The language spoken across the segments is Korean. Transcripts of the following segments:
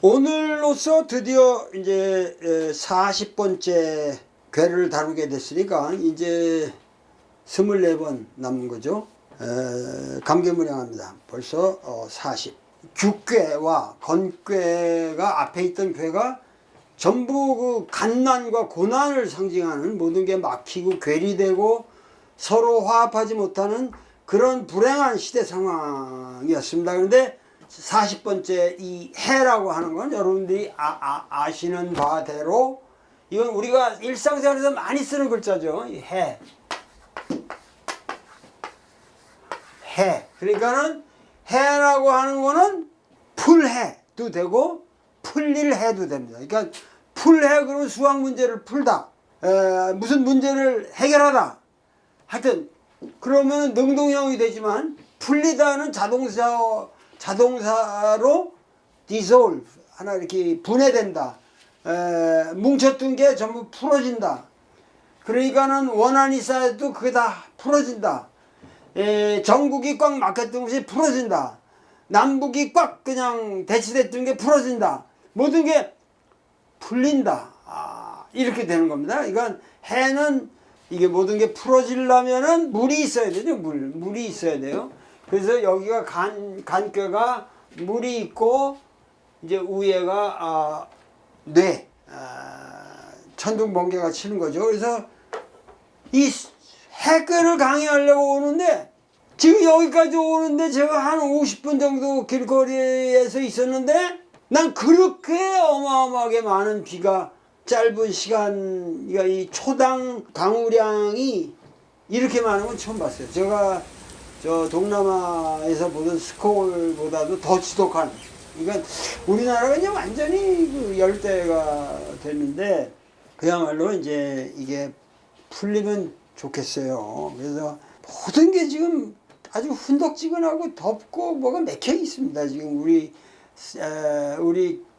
오늘로써 드디어 이제 40번째 괴를 다루게 됐으니까 이제 24번 남은 거죠. 감개무량합니다. 벌써 40. 규괴와 건괴가 앞에 있던 괴가 전부 그 갓난과 고난을 상징하는 모든 게 막히고 괴리되고 서로 화합하지 못하는 그런 불행한 시대 상황이었습니다. 그런데 40번째 이 해라고 하는 건 여러분들이 아시는 바대로 이건 우리가 일상생활에서 많이 쓰는 글자죠. 이 해. 해. 그러니까는 해라고 하는 거는 풀해도 되고 풀릴 해도 됩니다. 그러니까 풀해 그러면 수학 문제를 풀다. 무슨 문제를 해결하다. 하여튼 그러면 능동형이 되지만 풀리다는 자동사로 dissolve 하나 이렇게 분해된다. 뭉쳤던 게 전부 풀어진다. 그러니까는 원한이 쌓여도 그게 다 풀어진다. 전국이 꽉 막혔던 것이 풀어진다. 남북이 꽉 그냥 대치됐던 게 풀어진다. 모든 게 풀린다. 이렇게 되는 겁니다. 그러니까 해는 이게 모든 게 풀어지려면은 물이 있어야 되죠. 물이 있어야 돼요. 그래서 여기가 간꾀가 물이 있고 이제 위에가 뇌 천둥번개가 치는 거죠. 그래서 이 해꾀를 강의하려고 오는데 지금 여기까지 오는데 제가 한 50분 정도 길거리에서 있었는데 난 그렇게 어마어마하게 많은 비가 짧은 시간, 그러니까 이 초당 강우량이 이렇게 많은 건 처음 봤어요. 제가 저 동남아에서 보던 스콜보다도 더 지독한. 그러니까 우리나라가 이제 완전히 그 열대가 됐는데 그야말로 이제 이게 풀리면 좋겠어요. 그래서 모든 게 지금 아주 훈덕지근하고 덥고 뭐가 맥혀 있습니다. 지금 우리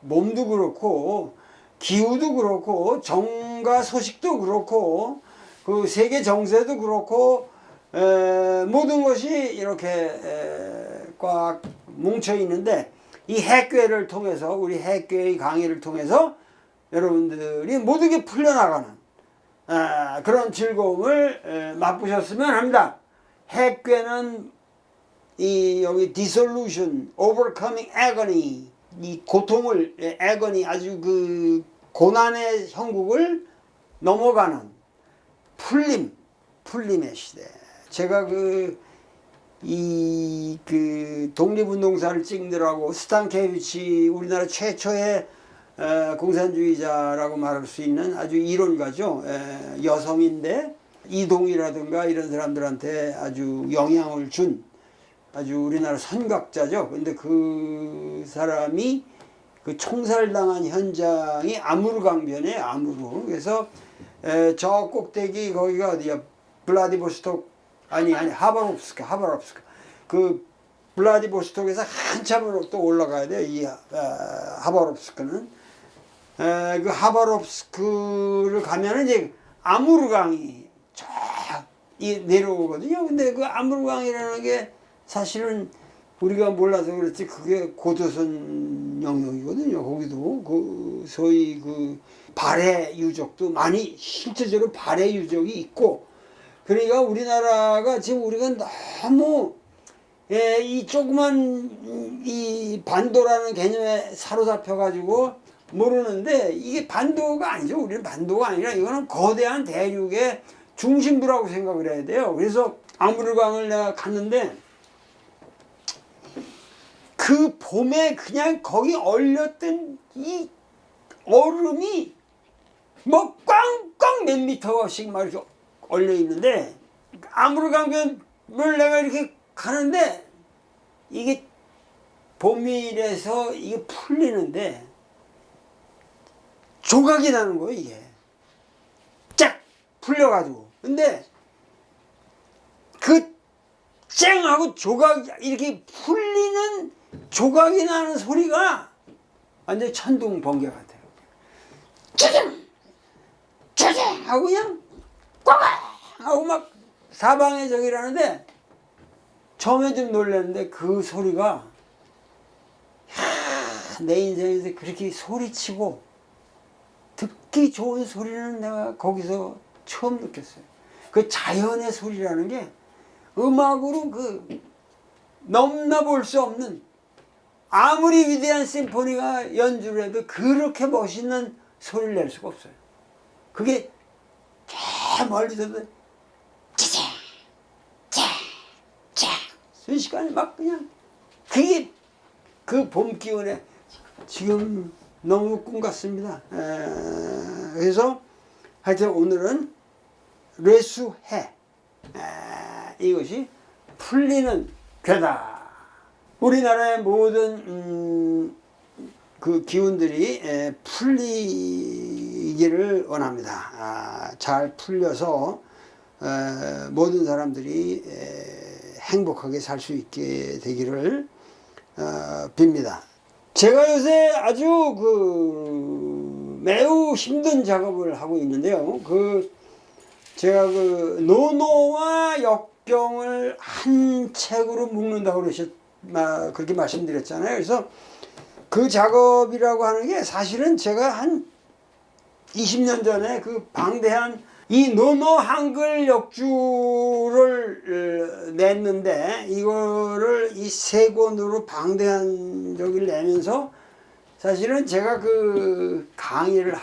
몸도 그렇고 기후도 그렇고 정가 소식도 그렇고 그 세계 정세도 그렇고 모든 것이 이렇게 꽉 뭉쳐 있는데 이 해괴를 통해서 우리 해괴의 강의를 통해서 여러분들이 모든 게 풀려나가는 그런 즐거움을 맛보셨으면 합니다. 해괴는 이 여기 dissolution, overcoming agony 이 고통을 agony 아주 그 고난의 형국을 넘어가는 풀림의 시대. 제가 그 독립운동사를 찍느라고 스탄케비치 우리나라 최초의 공산주의자라고 말할 수 있는 아주 이론가죠. 여성인데 이동이라든가 이런 사람들한테 아주 영향을 준 아주 우리나라 선각자죠. 근데 그 사람이 그 총살당한 현장이 아무르강변에 아무르. 그래서 저 꼭대기 거기가 어디야? 블라디보스톡 아니 하바롭스크 그 블라디보스톡에서 한참으로 또 올라가야 돼요. 이 하바롭스크는 그 하바롭스크를 가면은 이제 아무르강이 쫙 내려오거든요. 근데 그 아무르강이라는 게 사실은 우리가 몰라서 그렇지 그게 고조선 영역이거든요. 거기도 그 소위 그 발해 유적도 많이 실제적으로 발해 유적이 있고 그러니까 우리나라가 지금 우리가 너무 이 조그만 이 반도라는 개념에 사로잡혀 가지고 모르는데 이게 반도가 아니죠. 우리는 반도가 아니라 이거는 거대한 대륙의 중심부라고 생각을 해야 돼요. 그래서 아무르강을 내가 갔는데 그 봄에 그냥 거기 얼렸던 이 얼음이 뭐 꽝꽝 몇 미터씩 막 이렇게 얼려 있는데 아무르강변을 내가 이렇게 가는데 이게 봄이라서 이게 풀리는데 조각이 나는 거예요. 이게 쫙 풀려가지고 근데 그 쨍하고 조각 이렇게 풀리는 조각이 나는 소리가 완전 천둥 번개 같아요. 짜장 짜장 하고 그냥 꽉 하고 막 사방에 저기라는데 처음에 좀 놀랐는데 그 소리가 내 인생에서 그렇게 소리치고 듣기 좋은 소리는 내가 거기서 처음 느꼈어요. 그 자연의 소리라는 게 음악으로 그 넘나볼 수 없는, 아무리 위대한 심포니가 연주를 해도 그렇게 멋있는 소리를 낼 수가 없어요. 그게 저 멀리서도 짜자 짜자 순식간에 막 그냥, 그게 그 봄 기운에 지금 너무 꿈 같습니다. 그래서 하여튼 오늘은 뇌수해, 이것이 풀리는 괴다. 우리나라의 모든 그 기운들이 풀리기를 원합니다. 잘 풀려서 모든 사람들이 행복하게 살 수 있게 되기를 빕니다. 제가 요새 아주 매우 힘든 작업을 하고 있는데요. 제가 노노와 역경을 한 책으로 묶는다고 그렇게 말씀드렸잖아요. 그래서 그 작업이라고 하는 게 사실은 제가 한 20년 전에 그 방대한 이 노노 한글 역주를 냈는데, 이거를 이 세 권으로 방대한 저기를 내면서 사실은 제가 그 강의를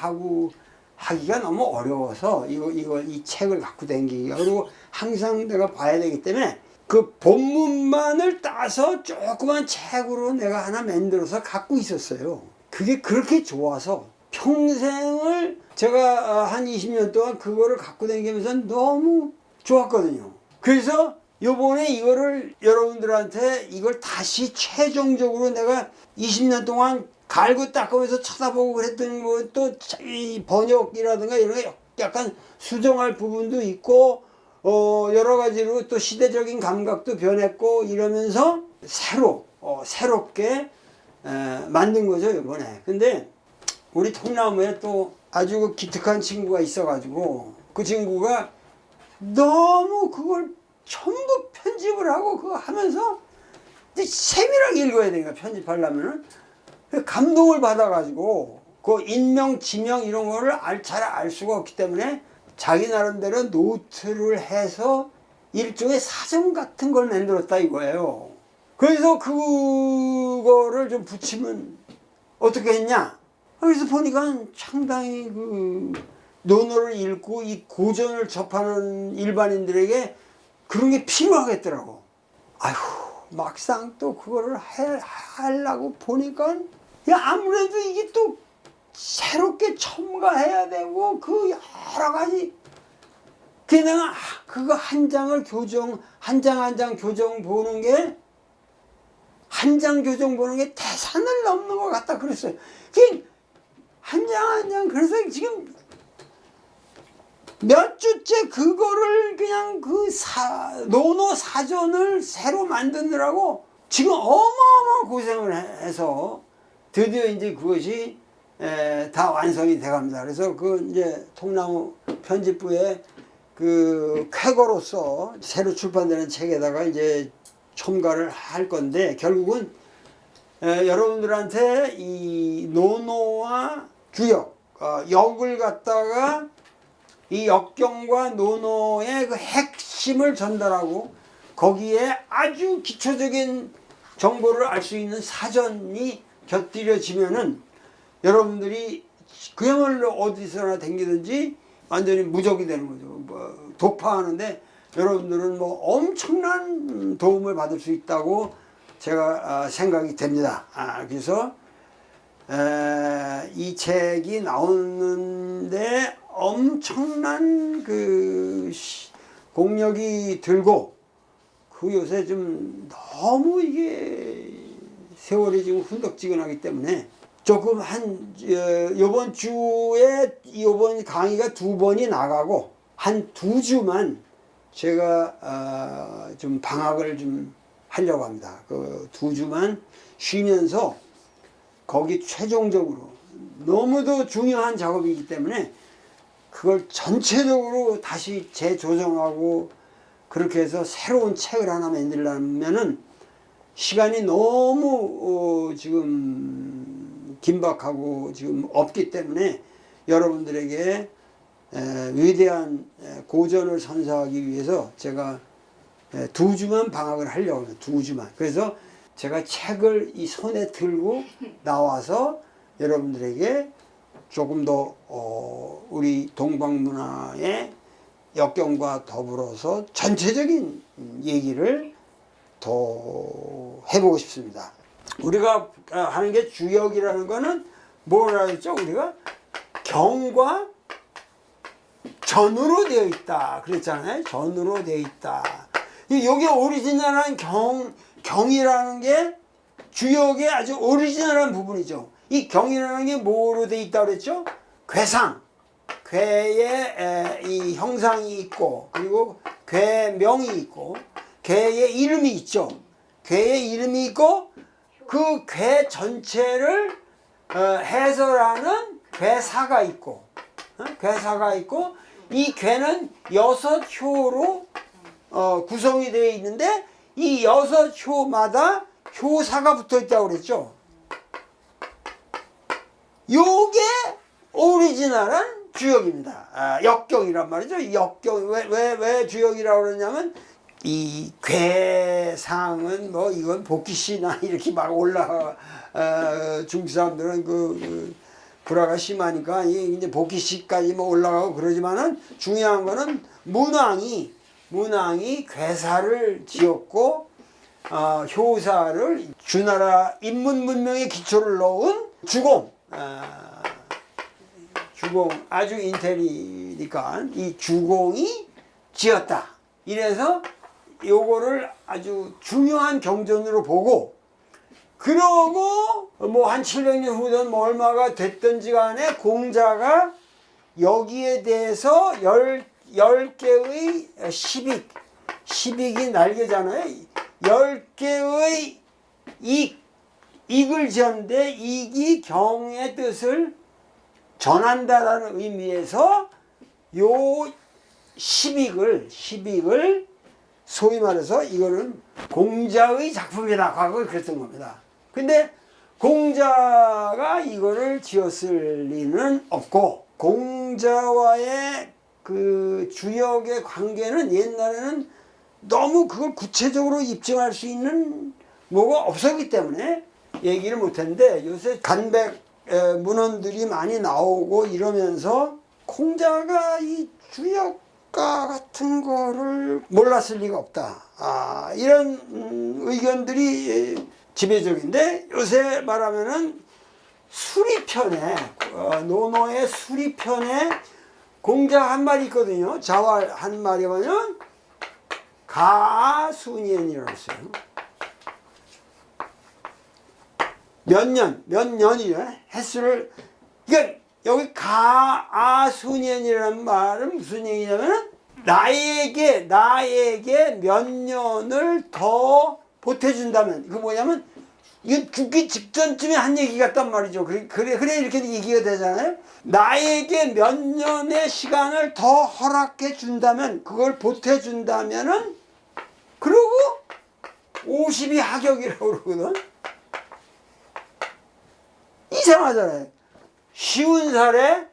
하기가 너무 어려워서 이 책을 갖고 다니기가, 그리고 항상 내가 봐야 되기 때문에 그 본문만을 따서 조그만 책으로 내가 하나 만들어서 갖고 있었어요. 그게 그렇게 좋아서 평생을 제가 한 20년 동안 그거를 갖고 다니면서 너무 좋았거든요. 그래서 요번에 이거를 여러분들한테 이걸 다시 최종적으로 내가 20년 동안 갈고 닦으면서 쳐다보고 그랬던 뭐 또 이 번역이라든가 이런 게 약간 수정할 부분도 있고, 여러 가지로 또 시대적인 감각도 변했고 이러면서 새롭게 만든 거죠, 이번에. 근데 우리 통나무에 또 아주 그 기특한 친구가 있어가지고, 그 친구가 너무 그걸 전부 편집을 하고 그거 하면서 세밀하게 읽어야 되니까, 편집하려면은 감동을 받아가지고 그 인명, 지명 이런 거를 잘 알 수가 없기 때문에 자기 나름대로 노트를 해서 일종의 사전 같은 걸 만들었다 이거예요. 그래서 그거를 좀 붙이면 어떻게 했냐? 그래서 보니까 상당히 그 논어를 읽고 이 고전을 접하는 일반인들에게 그런 게 필요하겠더라고. 아휴, 막상 또 그거를 하려고 보니까, 야, 아무래도 이게 또 새롭게 첨가해야 되고, 그 여러 가지. 그냥 그거 한 장을 한 장 교정 보는 게, 한 장 교정 보는 게 태산을 넘는 것 같다 그랬어요. 한 장, 그래서 지금 몇 주째 그거를 그냥 노노 사전을 새로 만드느라고 지금 어마어마한 고생을 해서 드디어 이제 그것이 다 완성이 돼 갑니다. 그래서 이제 통나무 편집부에 그 쾌거로서 새로 출판되는 책에다가 이제 첨가를 할 건데, 결국은 여러분들한테 이 노노와 주역, 역을 갖다가 이 역경과 노노의 그 핵심을 전달하고 거기에 아주 기초적인 정보를 알 수 있는 사전이 곁들여지면은 여러분들이 그야말로 어디서나 댕기든지 완전히 무적이 되는 거죠. 뭐 독파하는데 여러분들은 뭐 엄청난 도움을 받을 수 있다고 제가 생각이 됩니다. 그래서 이 책이 나오는데 엄청난 그 공력이 들고, 그 요새 좀 너무 이게 세월이 지금 훈덕지근하기 때문에 조금 요번 주에 요번 강의가 2번이 나가고 한 2주만 제가 좀 방학을 좀 하려고 합니다. 그 2주만 쉬면서 거기 최종적으로 너무도 중요한 작업이기 때문에 그걸 전체적으로 다시 재조정하고 그렇게 해서 새로운 책을 하나 만들려면은 시간이 너무 지금 긴박하고 지금 없기 때문에 여러분들에게 위대한 고전을 선사하기 위해서 제가 2주만 방학을 하려고 해요. 2주만. 그래서 제가 책을 이 손에 들고 나와서 여러분들에게 조금 더 우리 동방문화의 역경과 더불어서 전체적인 얘기를 더 해보고 싶습니다. 우리가 하는 게 주역이라는 거는 뭐라 했죠? 우리가 경과 전으로 되어 있다 그랬잖아요. 전으로 되어 있다. 여기 오리지널한 경이라는 게 주역의 아주 오리지널한 부분이죠. 이 경이라는 게 뭐로 되어 있다 그랬죠? 괴상, 괴의 이 형상이 있고, 그리고 괴명이 있고, 괴의 이름이 있죠. 괴의 이름이 있고, 그 괴 전체를 해설하는 괴사가 있고, 괴사가 있고, 이 괴는 6효로 구성이 되어 있는데, 이 6효마다 효사가 붙어 있다고 그랬죠. 요게 오리지널한 주역입니다. 역경이란 말이죠. 역경. 왜 주역이라고 그러냐면, 이 괴상은 뭐 이건 복귀시나 이렇게 막 올라가, 중국 사람들은 불화가 심하니까 이제 복귀시까지 뭐 올라가고 그러지만은 중요한 거는 문왕이 괴사를 지었고, 효사를 주나라 인문 문명의 기초를 놓은 주공, 주공 아주 인텔리니까 이 주공이 지었다. 이래서 요거를 아주 중요한 경전으로 보고, 그러고 뭐 한 700년 후든 뭐 얼마가 됐든지 간에 공자가 여기에 대해서 10개의 10익이 날개잖아요. 10개의 익을 지었는데, 익이 경의 뜻을 전한다라는 의미에서 요 10익을 소위 말해서 이거는 공자의 작품이다. 과거에 그랬던 겁니다. 근데 공자가 이거를 지었을 리는 없고, 공자와의 그 주역의 관계는 옛날에는 너무 그걸 구체적으로 입증할 수 있는 뭐가 없었기 때문에 얘기를 못했는데, 요새 간백 문헌들이 많이 나오고 이러면서 공자가 이 주역가 같은 거를 몰랐을 리가 없다. 이런 의견들이 지배적인데, 요새 말하면은 수리편에, 노노의 수리편에 공자 한 말이 있거든요. 자왈 한 말이면 가순년이라고 했어요. 몇 년이래. 횟수를, 그러니까 여기 가순년이라는 말은 무슨 얘기냐면, 나에게 몇 년을 더 보태준다면, 이거 뭐냐면, 이건 죽기 직전쯤에 한 얘기 같단 말이죠. 그래 이렇게 얘기가 되잖아요. 나에게 몇 년의 시간을 더 허락해 준다면, 그걸 보태준다면은, 그러고 50이 하격이라고 그러거든. 이상하잖아요. 쉬운 살에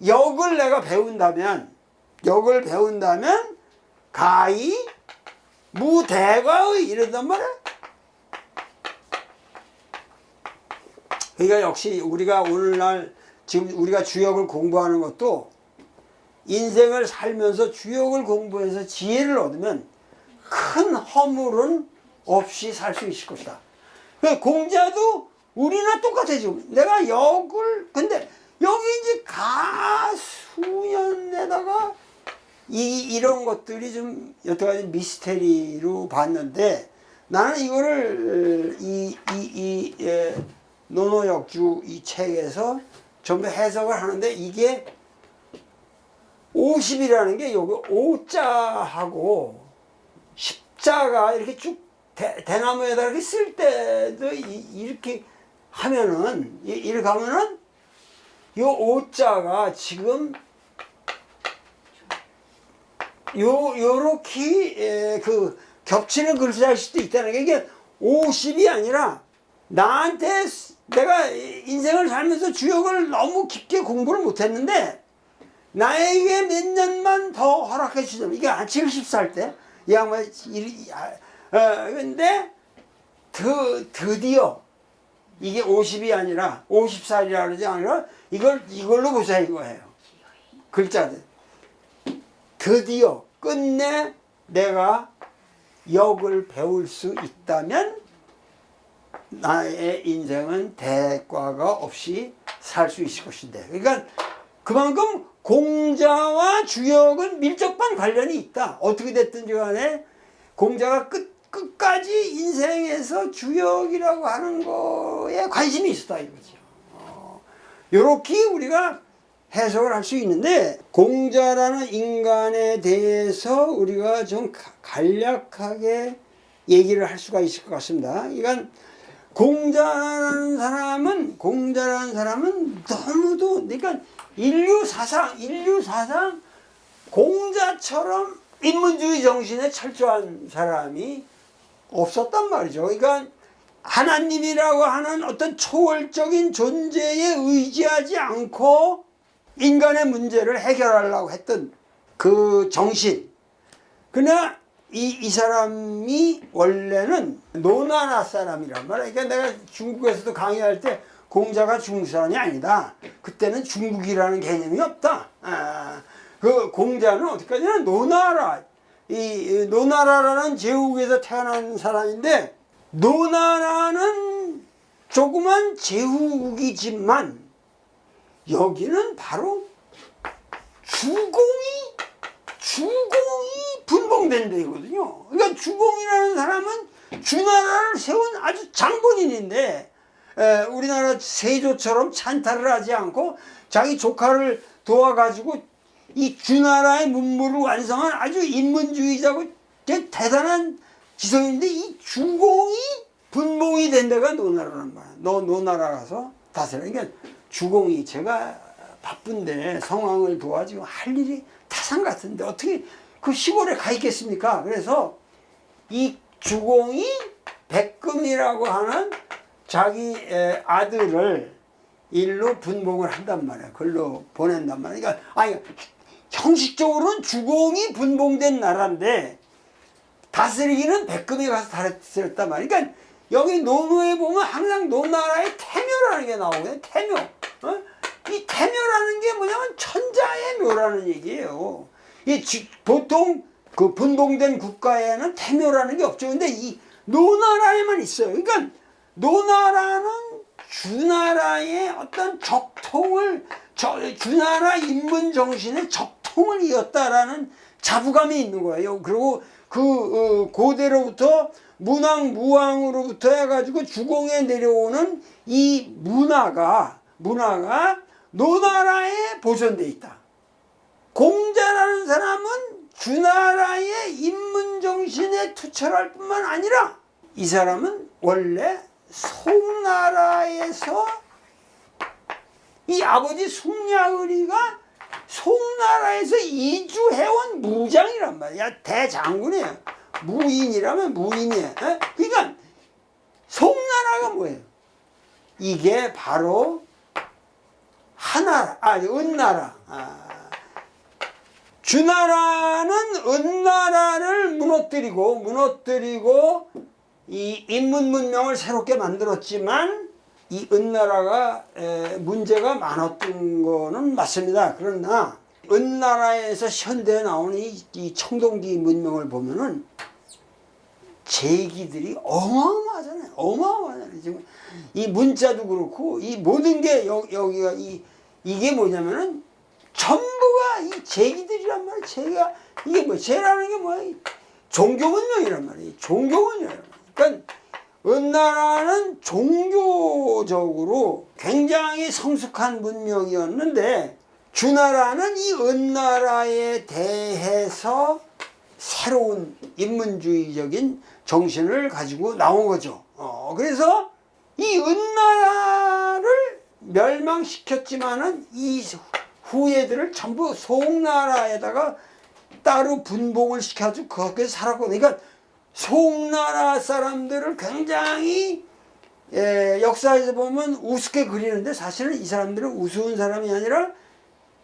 역을 내가 배운다면, 가히 무대과의 이랬단 말이야. 그러니까 역시 우리가 오늘날 지금 우리가 주역을 공부하는 것도, 인생을 살면서 주역을 공부해서 지혜를 얻으면 큰 허물은 없이 살 수 있을 것이다. 공자도 우리나 똑같아. 지금 내가 역을, 근데 여기 이제 가수년에다가 이런 것들이 좀 여태까지 미스테리로 봤는데, 나는 이거를 노노역주 이 책에서 전부 해석을 하는데, 이게 50이라는 게 여기 5자하고 십자가 이렇게 쭉 대나무에다 이렇게 쓸 때도 이렇게 하면은, 이렇게 하면은 요 5자가 지금 요렇게 겹치는 글자일 수도 있다는 게, 이게 50이 아니라 나한테 내가 인생을 살면서 주역을 너무 깊게 공부를 못했는데 나에게 몇 년만 더 허락해 주자면 이게 한 70살 때 이 양반 근데 드디어 이게 50이 아니라 50살이라 그러지 아니라 이걸로 보자 이거예요. 글자들. 드디어 끝내 내가 역을 배울 수 있다면 나의 인생은 대가가 없이 살 수 있을 것인데. 그러니까 그만큼 공자와 주역은 밀접한 관련이 있다. 어떻게 됐든지 간에 공자가 끝까지 인생에서 주역이라고 하는 거에 관심이 있었다 이거죠. 이렇게 우리가 해석을 할 수 있는데 공자라는 인간에 대해서 우리가 좀 간략하게 얘기를 할 수가 있을 것 같습니다. 그러니까 공자라는 사람은 너무도 그러니까 인류 사상 공자처럼 인문주의 정신에 철저한 사람이 없었단 말이죠. 그러니까 하나님이라고 하는 어떤 초월적인 존재에 의지하지 않고 인간의 문제를 해결하려고 했던 그 정신. 그러나 이 사람이 원래는 노나라 사람이란 말이야. 그러니까 내가 중국에서도 강의할 때 공자가 중국 사람이 아니다. 그때는 중국이라는 개념이 없다. 그 공자는 어디까지나 노나라, 이 노나라라는 제국에서 태어난 사람인데 노나라는 조그만 제국이지만 여기는 바로 주공이 분봉된 데거든요. 그러니까 주공이라는 사람은 주나라를 세운 아주 장본인인데 우리나라 세조처럼 찬탈을 하지 않고 자기 조카를 도와가지고 이 주나라의 문물을 완성한 아주 인문주의자고 대단한 지성인데 이 주공이 분봉이 된 데가 노나라란 말이야. 노나라 가서 다스려. 그러니까 주공이 제가 바쁜데 성왕을 도와주고 할 일이 타산 같은데 어떻게 그 시골에 가 있겠습니까? 그래서 이 주공이 백금이라고 하는 자기 아들을 일로 분봉을 한단 말이야. 글로 보낸단 말이야. 그러니까 아니 형식적으로는 주공이 분봉된 나라인데 다스리기는 백금이 가서 다스렸단 말이야. 그러니까 여기 노노에 보면 항상 노나라의 태묘라는 게 나오거든요. 태묘. 이 태묘라는 게 뭐냐면 천자의 묘라는 얘기예요. 보통 그 분봉된 국가에는 태묘라는 게 없죠. 근데 이 노나라에만 있어요. 그러니까 노나라는 주나라의 어떤 주나라 인문 정신의 적통을 이었다라는 자부감이 있는 거예요. 그리고 그 고대로부터 문왕, 무왕으로부터 해가지고 주공에 내려오는 이 문화가 노나라에 보존돼 있다. 공자라는 사람은 주나라의 인문정신에 투철할 뿐만 아니라 이 사람은 원래 송나라에서 이 아버지 송야의리가 송나라에서 이주해온 무장이란 말이야. 대장군이에요. 무인이라면 무인이에요. 그러니까 송나라가 뭐예요? 이게 바로 은나라. 주나라는 은나라를 무너뜨리고 이 인문 문명을 새롭게 만들었지만 이 은나라가 문제가 많았던 거는 맞습니다. 그러나 은나라에서 현대에 나오는 이 청동기 문명을 보면은 제기들이 어마어마하잖아요. 어마어마하잖아요. 지금 이 문자도 그렇고 이 모든 게 여기가 이게 뭐냐면은 전부가 이 제기들이란 말이에요. 이게 뭐 제라는 게 뭐야? 종교 문명이란 말이에요. 종교 문명이란 말이에요. 그러니까 은나라는 종교적으로 굉장히 성숙한 문명이었는데 주나라는 이 은나라에 대해서 새로운 인문주의적인 정신을 가지고 나온 거죠. 그래서 이 은나라를 멸망시켰지만은 이 후예들을 전부 송나라에다가 따로 분봉을 시켜가지고 거기서 살았거든요. 그러니까 송나라 사람들을 굉장히 역사에서 보면 우습게 그리는데 사실은 이 사람들은 우스운 사람이 아니라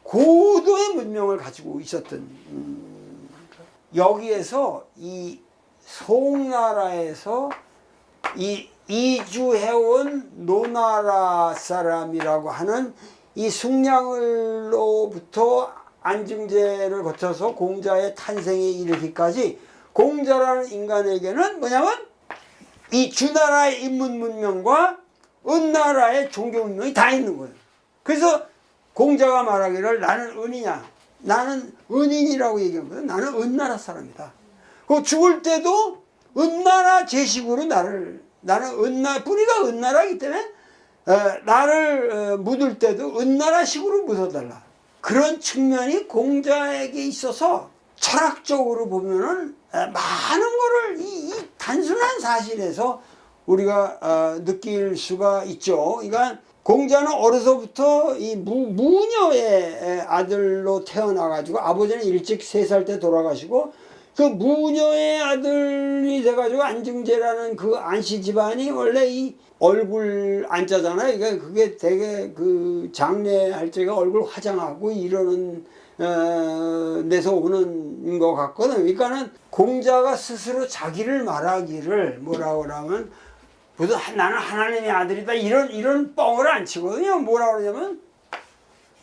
고도의 문명을 가지고 있었던 여기에서 이 송나라에서 이 이주해온 노나라 사람이라고 하는 이 숙량을로부터 안증제를 거쳐서 공자의 탄생에 이르기까지 공자라는 인간에게는 뭐냐면 이 주나라의 인문 문명과 은나라의 종교 문명이 다 있는 거예요. 그래서 공자가 말하기를 나는 은이냐, 나는 은인이라고 얘기하거든. 나는 은나라 사람이다. 그 죽을 때도 은나라 제식으로 나는 뿌리가 은나라이기 때문에 나를 묻을 때도 은나라식으로 묻어달라. 그런 측면이 공자에게 있어서 철학적으로 보면은 많은 거를 이 단순한 사실에서 우리가 느낄 수가 있죠. 그러니까 공자는 어려서부터 이 무녀의 아들로 태어나가지고 아버지는 일찍 3살 때 돌아가시고 그 무녀의 아들이 돼가지고 안증제라는 그 안씨 집안이 원래 이 얼굴 안자잖아요. 그러니까 그게 되게 그 장례할 때가 얼굴 화장하고 이러는 내서 오는 것 같거든. 그러니까는 공자가 스스로 자기를 말하기를 뭐라고 하면 무슨 나는 하나님의 아들이다 이런 뻥을 안 치거든요. 뭐라고 그러냐면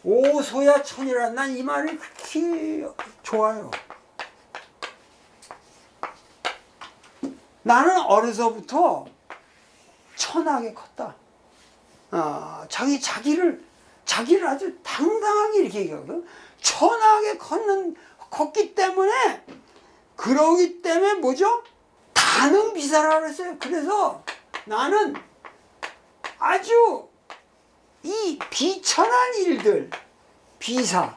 오소야 천이라 난 이 말이 그렇게 좋아요. 나는 어려서부터 천하게 컸다. 자기를 아주 당당하게 이렇게 얘기하거든. 천하게 컸기 때문에 그러기 때문에 뭐죠? 다능 비사라고 그랬어요. 그래서 나는 아주 이 비천한 일들 비사.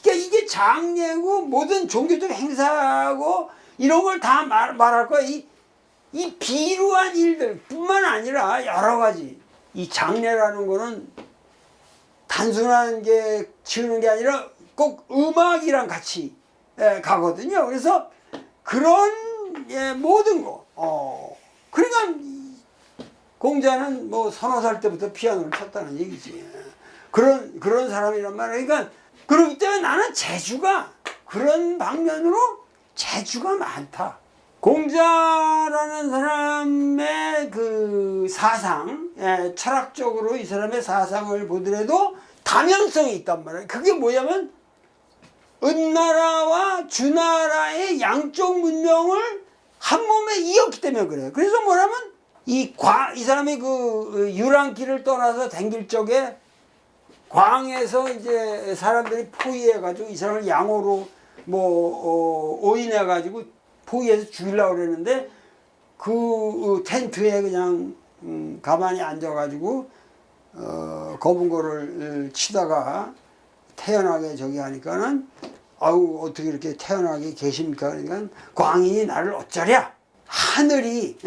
그러니까 이게 장례고 모든 종교적 행사고 이런 걸 다 말할 거야. 이 비루한 일들 뿐만 아니라 여러 가지. 이 장례라는 거는 단순한 게 지우는 게 아니라 꼭 음악이랑 같이 가거든요. 그래서 그런 모든 거. 그러니까 공자는 뭐 3살 때부터 피아노를 쳤다는 얘기지. 그런 사람이란 말이야. 그러니까 그렇기 때문에 나는 재주가 그런 방면으로 재주가 많다. 공자라는 사람의 그 사상, 철학적으로 이 사람의 사상을 보더라도 다면성이 있단 말이에요. 그게 뭐냐면 은나라와 주나라의 양쪽 문명을 한 몸에 이었기 때문에 그래요. 그래서 뭐냐면 이 사람이 그 유랑길을 떠나서 댕길 적에 광에서 이제 사람들이 포위해가지고 이 사람을 양호로 오인해가지고 포위해서 죽이려고 그랬는데 그 텐트에 그냥 가만히 앉아가지고 검은 거를 치다가 태연하게 저기 하니까는 아우 어떻게 이렇게 태연하게 계십니까? 그러니까 광인이 나를 어쩌랴? 하늘이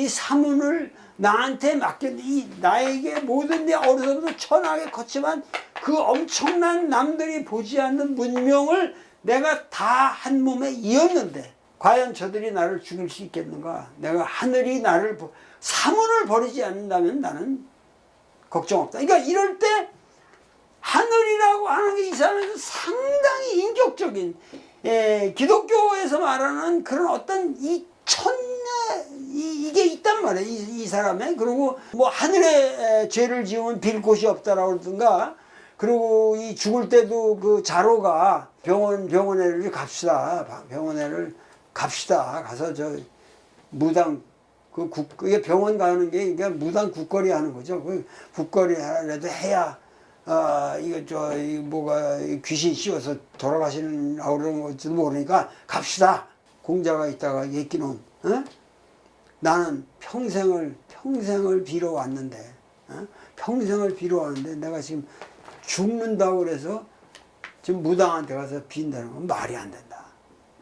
사문을 나한테 맡겼는데 나에게 모든 데 어려서부터 천하게 컸지만 그 엄청난 남들이 보지 않는 문명을 내가 다 한 몸에 이었는데 과연 저들이 나를 죽일 수 있겠는가? 내가 하늘이 나를 사문을 버리지 않는다면 나는 걱정 없다. 그러니까 이럴 때 하늘이라고 하는 게 이 사람에서 상당히 인격적인 기독교에서 말하는 그런 어떤 이 이게 있단 말이에요. 이 사람에. 그리고 뭐 하늘에 죄를 지으면 빌 곳이 없다라고 그러든가. 그리고 이 죽을 때도 그 자로가 병원에를 갑시다. 병원에를 갑시다. 가서 저 무당 그게 병원 가는 게 그러니까 무당 국거리 하는 거죠. 그 국거리라도 해야 뭐가 귀신 씌워서 돌아가시는라고 그러는 건지도 모르니까 갑시다. 공자가 있다가 얘기는 나는 평생을 빌어왔는데 평생을 빌어왔는데 내가 지금 죽는다고 그래서 지금 무당한테 가서 빈다는 건 말이 안 된다.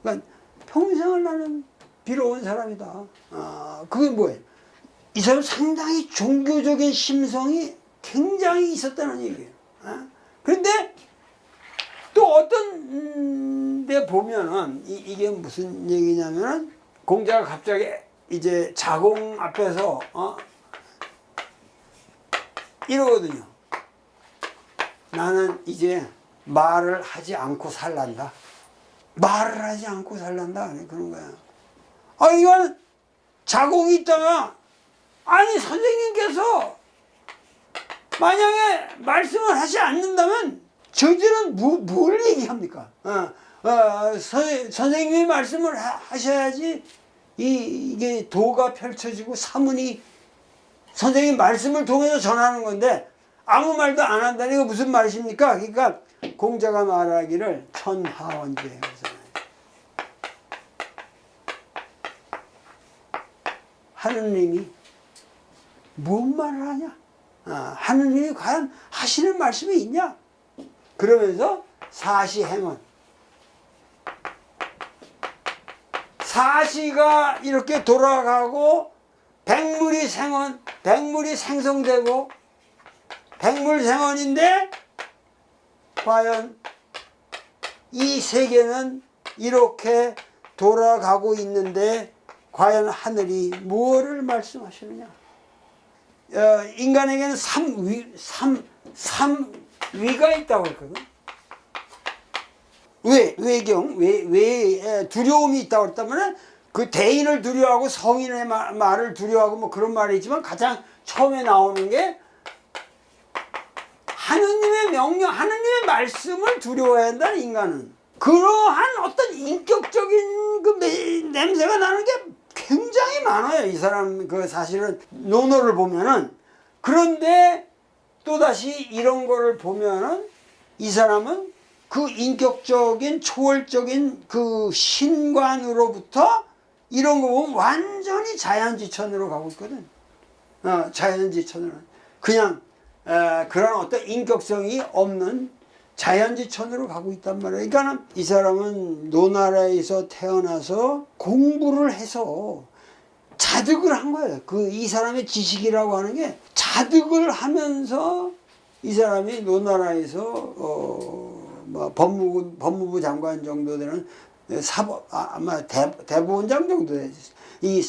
그러니까 평생을 나는 빌어온 사람이다. 그게 뭐예요? 이 사람 상당히 종교적인 심성이 굉장히 있었다는 얘기예요. 그런데 또 어떤 데 보면은 이게 무슨 얘기냐면은 공자가 갑자기 이제 자공 앞에서 이러거든요. 나는 이제 말을 하지 않고 살란다. 말을 하지 않고 살란다. 그런 거야. 아, 이건 자공이 있다가, 아니, 선생님께서 만약에 말씀을 하지 않는다면 저들은 뭘 얘기합니까? 선생님이 말씀을 하셔야지 이게 도가 펼쳐지고 사문이 선생님 말씀을 통해서 전하는 건데 아무 말도 안 한다는 게 무슨 말이십니까? 그러니까 공자가 말하기를 천하원재. 하느님이 뭔 말을 하냐? 하느님이 과연 하시는 말씀이 있냐? 그러면서 사시행원. 사시가 이렇게 돌아가고 백물이 생성되고 백물생원인데 과연 이 세계는 이렇게 돌아가고 있는데 과연 하늘이 무엇을 말씀하시느냐? 인간에게는 삼위가 있다고 했거든. 왜 두려움이 있다고 했다면 그 대인을 두려워하고 성인의 말을 두려워하고 뭐 그런 말이 있지만 가장 처음에 나오는 게 하느님의 명령, 하느님의 말씀을 두려워해야 한다는 인간은. 그러한 어떤 인격적인 그 냄새가 나는 게 굉장히 많아요. 이 사람 그 사실은 논어를 보면은. 그런데 또다시 이런 거를 보면은 이 사람은 그 인격적인 초월적인 그 신관으로부터 이런 거 보면 완전히 자연지천으로 가고 있거든. 자연지천으로. 그냥 그런 어떤 인격성이 없는 자연지천으로 가고 있단 말이에요. 그러니까 이 사람은 노나라에서 태어나서 공부를 해서 자득을 한 거예요. 이 사람의 지식이라고 하는 게 자득을 하면서 이 사람이 노나라에서 뭐 법무부 장관 정도 되는 아마 대법원장 정도 되지. 이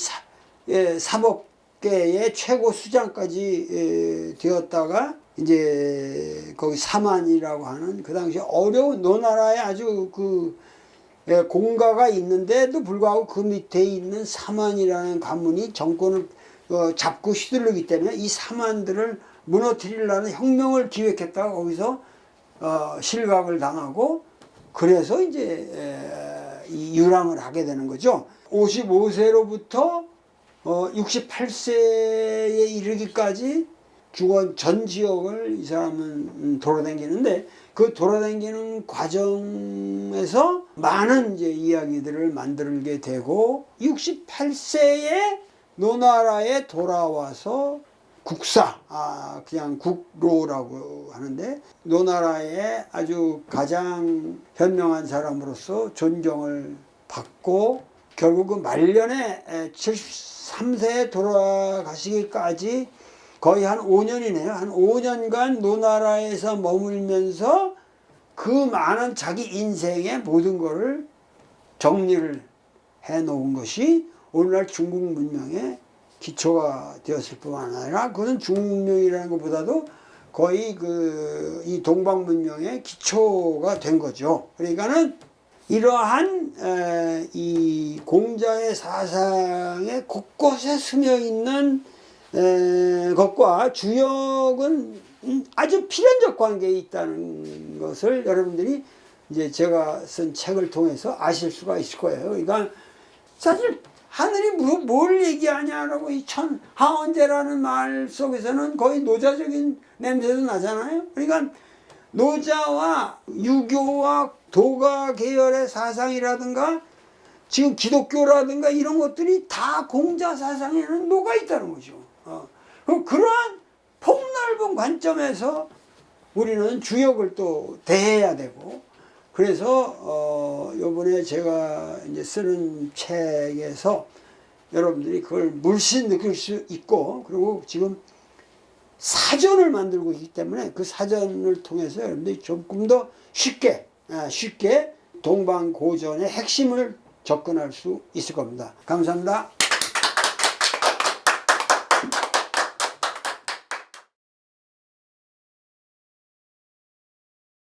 사법계의 최고 수장까지 되었다가 이제 거기 사만이라고 하는 그 당시 어려운 노나라에 아주 공가가 있는데도 불구하고 그 밑에 있는 사만이라는 가문이 정권을 잡고 휘둘르기 때문에 이 사만들을 무너뜨리려는 혁명을 기획했다가 거기서 실각을 당하고 그래서 이제 유랑을 하게 되는 거죠. 55세로부터 68세에 이르기까지 중원 전 지역을 이 사람은 돌아다니는데 그 돌아다니는 과정에서 많은 이제 이야기들을 만들게 되고 68세에 노나라에 돌아와서 국사, 그냥 국로라고 하는데 노나라의 아주 가장 현명한 사람으로서 존경을 받고 결국 그 말년에 73세에 돌아가시기까지 거의 한 5년이네요. 한 5년간 노나라에서 머물면서 그 많은 자기 인생의 모든 것을 정리를 해 놓은 것이 오늘날 중국 문명의 기초가 되었을 뿐만 아니라 그것은 중국 문명이라는 것보다도 거의 이 동방 문명의 기초가 된 거죠. 그러니까는 이러한 이 공자의 사상의 곳곳에 스며 있는 것과 주역은 아주 필연적 관계에 있다는 것을 여러분들이 이제 제가 쓴 책을 통해서 아실 수가 있을 거예요. 그러니까 사실 하늘이 뭘 얘기하냐라고 이 천하원재라는 말 속에서는 거의 노자적인 냄새도 나잖아요. 그러니까 노자와 유교와 도가 계열의 사상이라든가 지금 기독교라든가 이런 것들이 다 공자 사상에는 녹아 있다는 거죠. 그러한 폭넓은 관점에서 우리는 주역을 또 대해야 되고 그래서 요번에 제가 이제 쓰는 책에서 여러분들이 그걸 물씬 느낄 수 있고 그리고 지금 사전을 만들고 있기 때문에 그 사전을 통해서 여러분들이 조금 더 쉽게 동방고전의 핵심을 접근할 수 있을 겁니다. 감사합니다.